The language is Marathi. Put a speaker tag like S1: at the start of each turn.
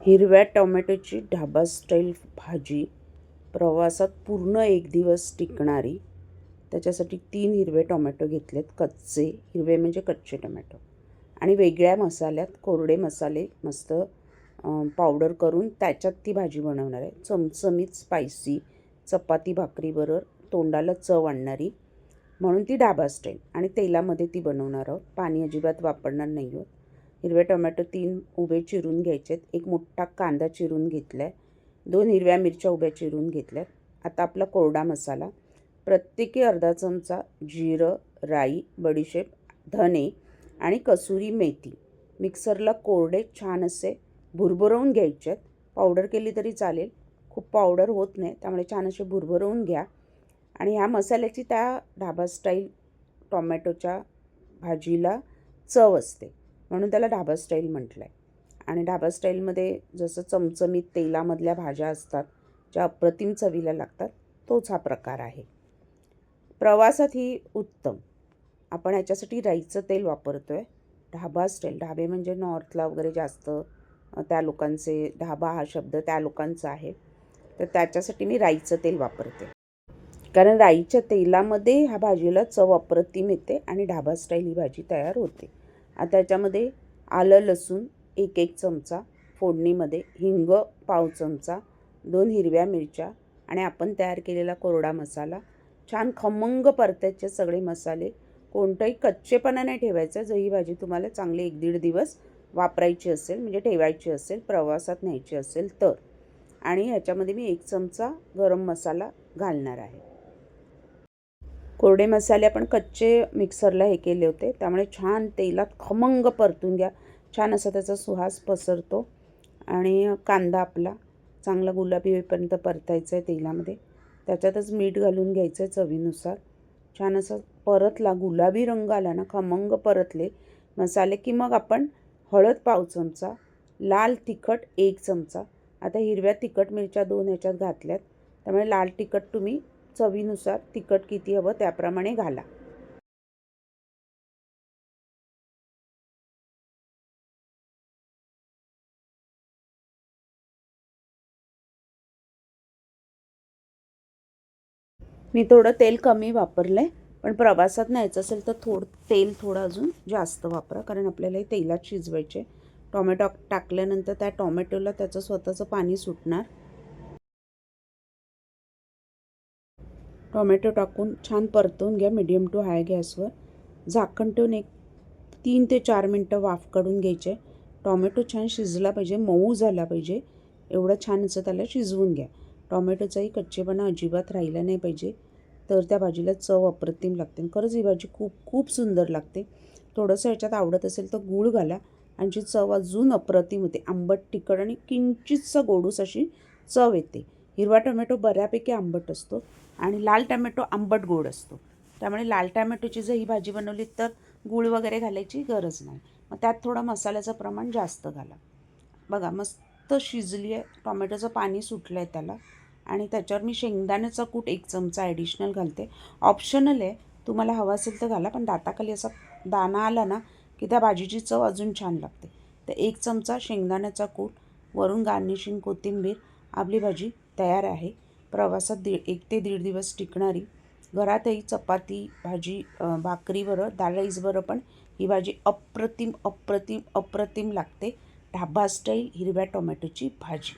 S1: हिरव्या टोमॅटोची ढाबा स्टाईल भाजी, प्रवासात पूर्ण एक दिवस टिकणारी. त्याच्यासाठी 3 हिरवे टोमॅटो घेतलेत, कच्चे हिरवे म्हणजे कच्चे टोमॅटो, आणि वेगळ्या मसाल्यात कोरडे मसाले मस्त पावडर करून त्याच्यात ती भाजी बनवणार आहे. चमचमीत स्पायसी, चपाती भाकरीबरोबर तोंडाला चव आणणारी, म्हणून ती ढाबा स्टाईल. आणि तेलामध्ये ती बनवणार आहोत, पाणी अजिबात वापरणार नाही आहोत. हिरवे टोमॅटो 3 उभे चिरून घ्यायचे आहेत. एक मोठा कांदा चिरून घेतला आहे. 2 हिरव्या मिरच्या उभ्या चिरून घेतल्यात. आता आपला कोरडा मसाला, प्रत्येकी अर्धा चमचा जिरं, राई, बडीशेप, धने आणि कसुरी मेथी मिक्सरला कोरडे छान असे भुरभुरवून घ्यायचे आहेत. पावडर केली तरी चालेल, खूप पावडर होत नाही, त्यामुळे छान असे भुरभुरवून घ्या. आणि ह्या मसाल्याची त्या ढाबा स्टाईल टोमॅटोच्या भाजीला चव असते, म्हणून त्याला ढाबा स्टाईल म्हटलं आहे. आणि ढाबा स्टाईलमध्ये जसं चमचमीत तेलामधल्या भाज्या असतात ज्या अप्रतिम चवीला लागतात, तोच हा प्रकार आहे. प्रवासात ही उत्तम. आपण ह्याच्यासाठी राईचं तेल वापरतो आहे. ढाबा स्टाईल, ढाबे म्हणजे नॉर्थला वगैरे जास्त त्या लोकांचे, ढाबा हा शब्द त्या लोकांचा आहे, तर त्याच्यासाठी मी राईचं तेल वापरते. कारण राईच्या तेलामध्ये ह्या भाजीला चव अप्रतिम येते आणि ढाबा स्टाईल ही भाजी तयार होते. आता त्याच्यामध्ये आलं लसूण 1 चमचा फोडणीमध्ये, हिंग पाव चमचा, 2 हिरव्या मिरच्या आणि आपण तयार केलेला कोरडा मसाला छान खमंग परतायचे सगळे मसाले. कोणताही कच्चेपणा नाही ठेवायचा. जर ही भाजी तुम्हाला चांगली 1-1.5 दिवस वापरायची असेल, म्हणजे ठेवायची असेल, प्रवासात न्यायची असेल तर. आणि ह्याच्यामध्ये मी 1 चमचा गरम मसाला घालणार आहे. कोरडे मसाले आपण कच्चे मिक्सरला हे केले होते, त्यामुळे छान तेलात खमंग परतून घ्या. छान असा त्याचा सुवास पसरतो. आणि कांदा आपला चांगला गुलाबी होईपर्यंत परतायचा आहे तेलामध्ये. त्याच्यातच मीठ घालून घ्यायचं आहे चवीनुसार. छान असं परतला, गुलाबी रंग आला ना, खमंग परतले मसाले, की मग आपण हळद पाव चमचा, लाल तिखट 1 चमचा. आता हिरव्या तिखट मिरच्या 2 ह्याच्यात घातल्यात, त्यामुळे लाल तिखट तुम्ही चवीनुसार तिखट किती हवं त्याप्रमाणे घाला. मी थोडं तेल कमी वापरलं आहे, पण प्रवासात न्यायचं असेल तर तेल थोडं अजून जास्त वापरा, कारण आपल्याला हे तेलात शिजवायचे. टोमॅटो टाकल्यानंतर त्या टोमॅटोला त्याचं स्वतःचं पाणी सुटणार. टोमॅटो टाकून छान परतवून घ्या मीडियम टू हाय गॅसवर. झाकण ठेवून 3 ते 4 मिनटं वाफ काढून घ्यायचे. टोमॅटो छान शिजला पाहिजे, मऊ झाला पाहिजे, एवढं छान असं त्याला शिजवून घ्या. टोमॅटोचाही कच्चेपणा अजिबात राहिला नाही पाहिजे, तर त्या भाजीला चव अप्रतिम लागते. खरंच ही भाजी खूप खूप सुंदर लागते. थोडंसं ह्याच्यात आवडत असेल तर गूळ घाला, आणि जी चव अजून अप्रतिम होते. आंबट तिखट आणि किंचितसं गोडूस अशी चव येते. हिरवा टोमॅटो बऱ्यापैकी आंबट असतो आणि लाल टोमॅटो आंबट गोड असतो, त्यामुळे लाल टोमॅटोची जर ही भाजी बनवली तर गूळ वगैरे घालायची गरज नाही. मग त्यात थोडं मसाल्याचं प्रमाण जास्त घाला. बघा मस्त शिजली आहे, टोमॅटोचं पाणी सुटलं आहे त्याला. आणि त्याच्यावर मी शेंगदाण्याचा कूट 1 चमचा ॲडिशनल घालते. ऑप्शनल आहे, तुम्हाला हवं असेल तर घाला, पण दाताखाली असा दाणा आला ना की त्या भाजीची चव अजून छान लागते. तर 1 चमचा शेंगदाण्याचा कूट, वरून गार्निशिंग कोथिंबीर. आपली भाजी तयार आहे. प्रवासात 1 ते 1.5 दिवस टिकणारी. घरातही चपाती भाजी भाकरीबरोबर, दाल राईसबरोबर पण ही भाजी अप्रतिम अप्रतिम अप्रतिम लागते. ढाबा स्टाईल हिरव्या टोमॅटोची भाजी.